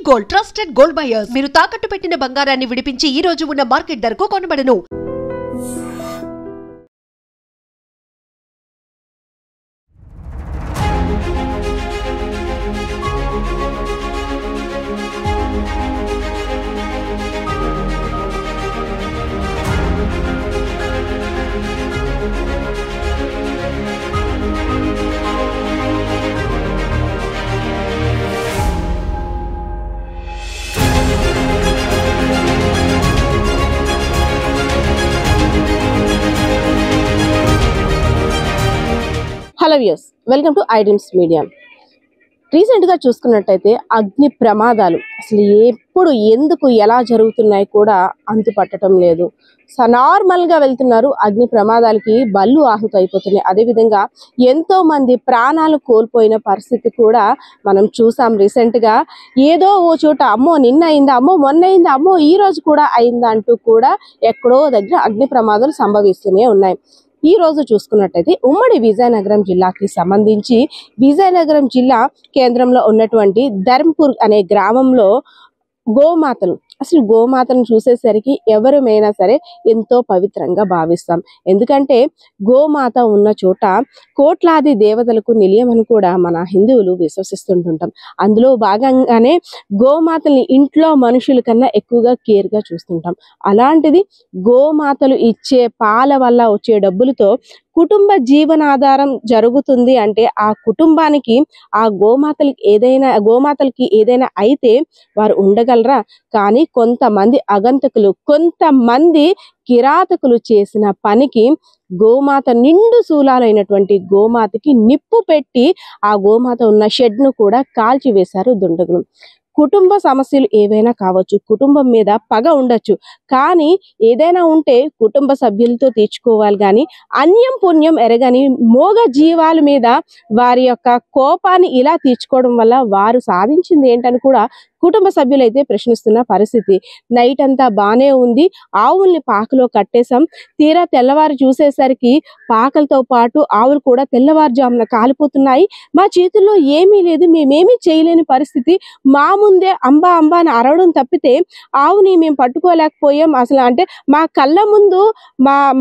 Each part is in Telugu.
గోల్డ్ ట్రస్టెడ్ గోల్డ్ బయర్స్ మీరు తాకట్టు పెట్టిన బంగారాన్ని విడిపించి ఈ రోజు ఉన్న మార్కెట్ ధరకు కొనబడను. Hello viewers, welcome to iDreams media. రీసెంట్గా చూసుకున్నట్టయితే అగ్ని ప్రమాదాలు అసలు ఎప్పుడు ఎందుకు ఎలా జరుగుతున్నాయి కూడా అంతుపట్టడం లేదు. నార్మల్గా వెళ్తున్నారు, అగ్ని ప్రమాదాలకి బళ్ళు ఆహుతి అయిపోతున్నాయి. అదేవిధంగా ఎంతో మంది ప్రాణాలు కోల్పోయిన పరిస్థితి కూడా మనం చూసాం రీసెంట్గా. ఏదో ఓ చోట అమ్మో నిన్న అయిందా, అమ్మో మొన్న అయిందా, అమ్మో ఈ రోజు కూడా అయిందా అంటూ కూడా ఎక్కడో దగ్గర అగ్ని ప్రమాదాలు సంభవిస్తూనే ఉన్నాయి. ఈ రోజు చూసుకున్నట్టయితే ఉమ్మడి విజయనగరం జిల్లాకి సంబంధించి విజయనగరం జిల్లా కేంద్రంలో ఉన్నటువంటి ధర్మపూర్ అనే గ్రామంలో గోమాతను చూసేసరికి ఎవరమైనా సరే ఎంతో పవిత్రంగా భావిస్తాం. ఎందుకంటే గోమాత ఉన్న చోట కోట్లాది దేవతలకు నిలయం అని కూడా మన హిందువులు విశ్వసిస్తుంటుంటాం. అందులో భాగంగానే గోమాతల్ని ఇంట్లో మనుషుల కన్నా ఎక్కువగా కేర్గా చూస్తుంటాం. అలాంటిది గోమాతలు ఇచ్చే పాల వల్ల వచ్చే డబ్బులతో కుటుంబ జీవనాధారం జరుగుతుంది అంటే ఆ కుటుంబానికి ఆ గోమాతలకి ఏదైనా అయితే వారు ఉండగలరా? కానీ కొంతమంది అగంతకులు, కొంతమంది కిరాతకులు చేసిన పనికి గోమాత నిండు శూలాలైనటువంటి గోమాతకి నిప్పు పెట్టి ఆ గోమాత ఉన్న షెడ్ను కూడా కాల్చివేశారు దుండగులు. కుటుంబ సమస్యలు ఏవైనా కావచ్చు, కుటుంబం మీద పగ ఉండొచ్చు, కానీ ఏదైనా ఉంటే కుటుంబ సభ్యులతో తీర్చుకోవాలి. కానీ అన్యం పుణ్యం ఎరగని మోగ జీవాల మీద వారి యొక్క కోపాన్ని ఇలా తీర్చుకోవడం వల్ల వారు సాధించింది ఏంటని కూడా కుటుంబ సభ్యులైతే ప్రశ్నిస్తున్న పరిస్థితి. నైట్ అంతా బానే ఉంది, ఆవుల్ని పాకలో కట్టేశాం, తీరా తెల్లవారు చూసేసరికి పాకలతో పాటు ఆవులు కూడా తెల్లవారుజామున కాలిపోతున్నాయి, మా చేతుల్లో ఏమీ లేదు, మేమేమీ చేయలేని పరిస్థితి, మా ముందే అంబా అంబా అని తప్పితే ఆవుని మేము పట్టుకోలేకపోయాం. అసలు అంటే మా కళ్ళ ముందు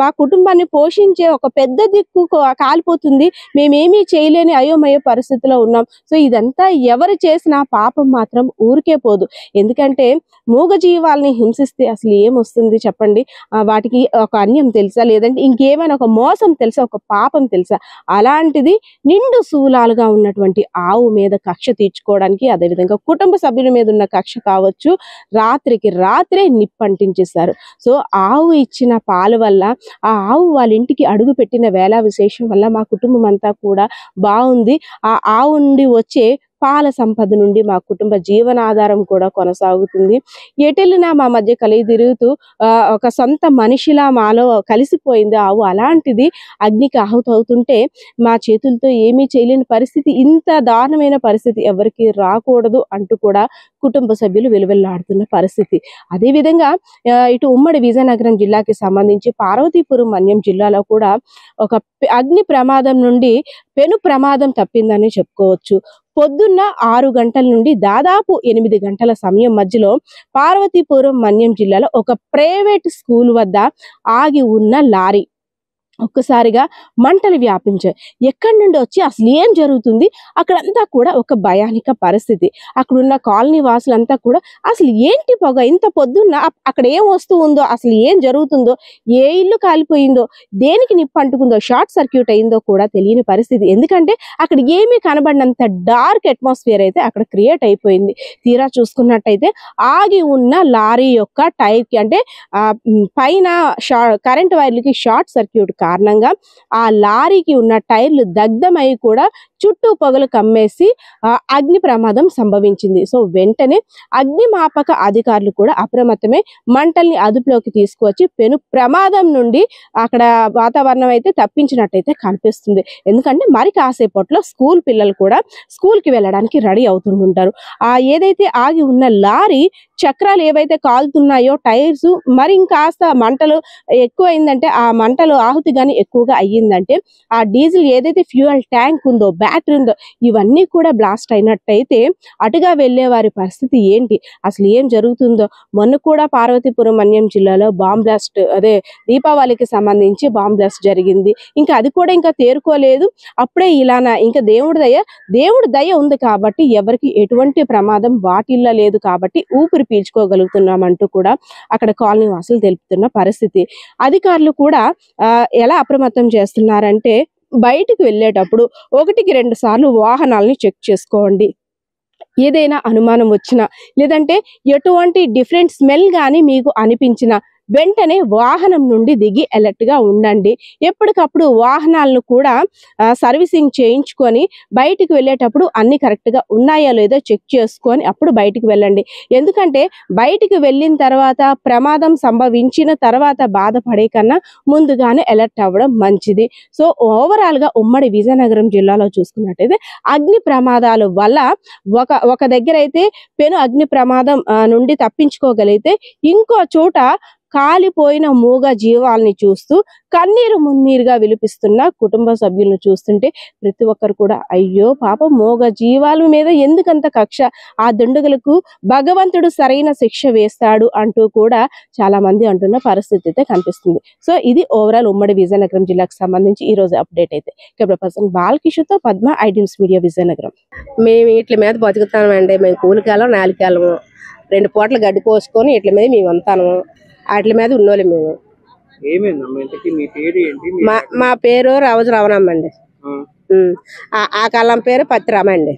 మా కుటుంబాన్ని పోషించే ఒక పెద్ద దిక్కు కాలిపోతుంది, మేమేమీ చేయలేని అయోమయ పరిస్థితిలో ఉన్నాం. సో ఇదంతా ఎవరు చేసిన పాపం మాత్రం ఊరికే పోదు. ఎందుకంటే మూగ జీవాలని హింసిస్తే అసలు ఏమొస్తుంది చెప్పండి? వాటికి ఒక అన్యం తెలుసా, లేదంటే ఇంకేమైనా ఒక మోసం తెలుసా, ఒక పాపం తెలుసా? అలాంటిది నిండు శూలాలుగా ఉన్నటువంటి ఆవు మీద కక్ష తీర్చుకోవడానికి, అదేవిధంగా కుటుంబ సభ్యుల మీద ఉన్న కక్ష కావచ్చు, రాత్రికి రాత్రే నిప్పంటించేశారు. సో ఆవు ఇచ్చిన పాలు వల్ల, ఆ ఆవు వాళ్ళ ఇంటికి అడుగు పెట్టిన వేళ విశేషం వల్ల మా కుటుంబం అంతా కూడా బాగుంది, ఆ ఆవు నుండి వచ్చే పాల సంపద నుండి మా కుటుంబ జీవనాధారం కూడా కొనసాగుతుంది. ఎటెళ్ళినా మా మధ్య కలిగి తిరుగుతూ ఒక సొంత మనిషిలా మాలో కలిసిపోయింది ఆవు. అలాంటిది అగ్నికి ఆహుతి అవుతుంటే మా చేతులతో ఏమీ చేయలేని పరిస్థితి, ఇంత దారుణమైన పరిస్థితి ఎవరికి రాకూడదు అంటూ కూడా కుటుంబ సభ్యులు వెలువెల్లాడుతున్న పరిస్థితి. అదేవిధంగా ఇటు ఉమ్మడి విజయనగరం జిల్లాకి సంబంధించి పార్వతీపురం మన్యం జిల్లాలో కూడా ఒక అగ్ని ప్రమాదం నుండి పెను ప్రమాదం తప్పిందని చెప్పుకోవచ్చు. పొద్దున్న 6 గంటల నుండి దాదాపు 8 గంటల సమయం మధ్యలో పార్వతీపురం మన్యం జిల్లాలో ఒక ప్రైవేట్ స్కూల్ వద్ద ఆగి ఉన్న లారీ ఒక్కసారిగా మంటలు వ్యాపించాయి. ఎక్కడి నుండి వచ్చి అసలు ఏం జరుగుతుంది అక్కడంతా కూడా ఒక భయానిక పరిస్థితి. అక్కడున్న కాలనీ వాసులంతా కూడా అసలు ఏంటి పొగ, ఇంత పొద్దున్న అక్కడ ఏం వస్తూ ఉందో, అసలు ఏం జరుగుతుందో, ఏ ఇల్లు కాలిపోయిందో, దేనికి నిప్పు అంటుకుందో, షార్ట్ సర్క్యూట్ అయిందో కూడా తెలియని పరిస్థితి. ఎందుకంటే అక్కడ ఏమీ కనబడినంత డార్క్ అట్మాస్ఫియర్ అయితే అక్కడ క్రియేట్ అయిపోయింది. తీరా చూసుకున్నట్టయితే ఆగి ఉన్న లారీ యొక్క టైర్కి అంటే పైన కరెంట్ వైర్లకి షార్ట్ సర్క్యూట్ కారణంగా ఆ లారీకి ఉన్న టైర్లు దగ్ధమై కూడా చుట్టూ పొగలు కమ్మేసి అగ్ని ప్రమాదం సంభవించింది. సో వెంటనే అగ్నిమాపక అధికారులు కూడా అప్రమత్తమై మంటల్ని అదుపులోకి తీసుకువచ్చి పెను ప్రమాదం నుండి అక్కడ వాతావరణం అయితే తప్పించినట్టయితే కనిపిస్తుంది. ఎందుకంటే మరి కాసేపట్లో స్కూల్ పిల్లలు కూడా స్కూల్కి వెళ్ళడానికి రెడీ అవుతుంటారు. ఏదైతే ఆగి ఉన్న లారీ చక్రాలు ఏవైతే కాలుతున్నాయో టైర్స్ మరి ఇంకాస్త మంటలు ఎక్కువైందంటే, ఆ మంటలు ఆహుతి కానీ ఎక్కువగా అయ్యిందంటే ఆ డీజిల్ ఏదైతే ఫ్యూయల్ ట్యాంక్ ఉందో బ్యాటరీ ఉందో ఇవన్నీ కూడా బ్లాస్ట్ అయినట్టయితే అటుగా వెళ్లే వారి పరిస్థితి ఏంటి, అసలు ఏం జరుగుతుందో. మొన్న కూడా పార్వతీపురం మన్యం జిల్లాలో బాంబ్ బ్లాస్ట్, అదే దీపావళికి సంబంధించి బాంబ్ బ్లాస్ట్ జరిగింది. ఇంకా అది కూడా ఇంకా తేరుకోలేదు. అప్పుడే ఇలానా, ఇంకా దేవుడి దయ ఉంది కాబట్టి ఎవరికి ఎటువంటి ప్రమాదం వాటిల్లో లేదు కాబట్టి ఊపిరి పీల్చుకోగలుగుతున్నామంటూ కూడా అక్కడ కాలనీ వాసులు తెలుపుతున్న పరిస్థితి. అధికారులు కూడా ఎలా అప్రమత్తం చేస్తున్నారంటే బయటికి వెళ్ళేటప్పుడు 1-2 సార్లు వాహనాలని చెక్ చేసుకోండి. ఏదైనా అనుమానం వచ్చినా లేదంటే ఎటువంటి డిఫరెంట్ స్మెల్ కానీ మీకు అనిపించినా వెంటనే వాహనం నుండి దిగి అలర్ట్ గా ఉండండి. ఎప్పటికప్పుడు వాహనాలను కూడా సర్వీసింగ్ చేయించుకొని బయటికి వెళ్ళేటప్పుడు అన్ని కరెక్ట్ గా ఉన్నాయో లేదో చెక్ చేసుకొని అప్పుడు బయటికి వెళ్ళండి. ఎందుకంటే బయటికి వెళ్ళిన తర్వాత ప్రమాదం సంభవించిన తర్వాత బాధపడే కన్నా ముందుగానే అలర్ట్ అవ్వడం మంచిది. సో ఓవరాల్ గా ఉమ్మడి విజయనగరం జిల్లాలో చూసుకున్నట్టయితే అగ్ని ప్రమాదాల వల్ల ఒక దగ్గర అయితే పెను అగ్ని ప్రమాదం నుండి తప్పించుకోగలిగితే ఇంకో చోట కాలిపోయిన మూగ జీవాల్ని చూస్తూ కన్నీరు మున్నీరుగా విలిపిస్తున్న కుటుంబ సభ్యులను చూస్తుంటే ప్రతి ఒక్కరు కూడా అయ్యో పాపం మూగ జీవాల మీద ఎందుకంత కక్ష, ఆ దుండగులకు భగవంతుడు సరైన శిక్ష వేస్తాడు అంటూ కూడా చాలా మంది అంటున్న పరిస్థితి అయితే కనిపిస్తుంది. సో ఇది ఓవరాల్ ఉమ్మడి విజయనగరం జిల్లాకు సంబంధించి ఈ రోజు అప్డేట్ అయితే. కెమెరా పర్సన్ బాలకిషోర్తో పద్మ, ఐడ్రీమ్స్ మీడియా, విజయనగరం. మేము వీటి మీద బతుకుతామండి. మేము కూలికాలం 4 కాలము 2 పూటలు గడ్డి కోసుకొని వీటి మీద మేము అంతాను వాటి మీద ఉన్నోళ్ళు మేము. మా పేరు రావజు రవణమ్మ అండి. ఆ కాలం పేరు పత్తిరామ అండి.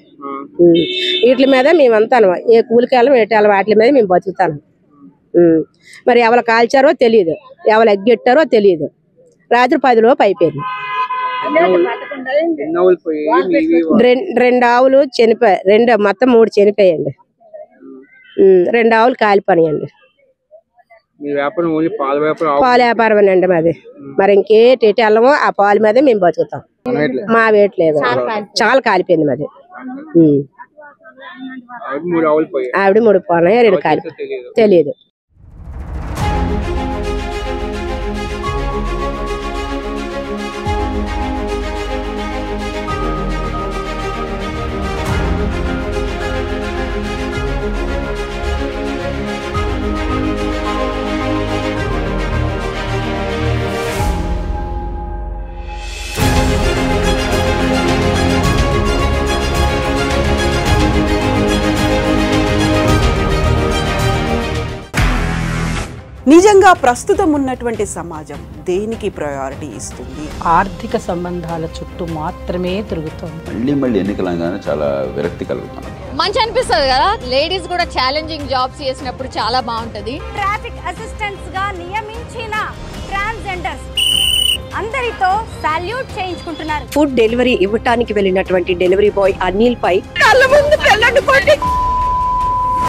వీటి మీద మేము అంతాను ఏ కూలికాలం ఏటాలం వాటి మీద మేము బతుకుతాను. మరి ఎవరు కాల్చారో తెలియదు, ఎవరు ఎగ్గెట్టారో తెలియదు. రాత్రి 10 లోపు అయిపోయింది. 2 ఆవులు చనిపోయాయి, మొత్తం 3 చనిపోయాయండి. 2 ఆవులు కాలిపోయాయండి. పాలు వ్యాపారం అండి మాది. మరి ఇంకేటి వెళ్ళమో ఆ పాలు మీద మేము బతుకుతాం. మా వేయట్లేదు, చాలా కాలిపోయింది మాది. ఆవిడ 3 పోనాయి, 2 కాలి తెలియదు. నిజంగా ప్రస్తుతం ఉన్నటువంటి సమాజం దేనికి ప్రయారిటీ ఇస్తుంది? ఆర్థిక సంబంధాల చుట్టూ మాత్రమే తిరుగుతోంది. మళ్ళీ ఎన్నికలంగానే చాలా విరక్తి కలుగుతున్నాం. మంచి అనిపిస్తుంది కదా, లేడీస్ కూడా ఛాలెంజింగ్ జాబ్స్ చేసినప్పుడు చాలా బాగుంటది. ట్రాఫిక్ అసిస్టెంట్స్ గా నియమించిన ట్రాన్స్జెండర్స్ అందరితో సాల్యూట్ చేయించుకుంటున్నారు. ఫుడ్ డెలివరీ ఇవ్వటానికి వెళ్ళినటువంటి డెలివరీ బాయ్ అనిల్ పై కళ్ళ ముందు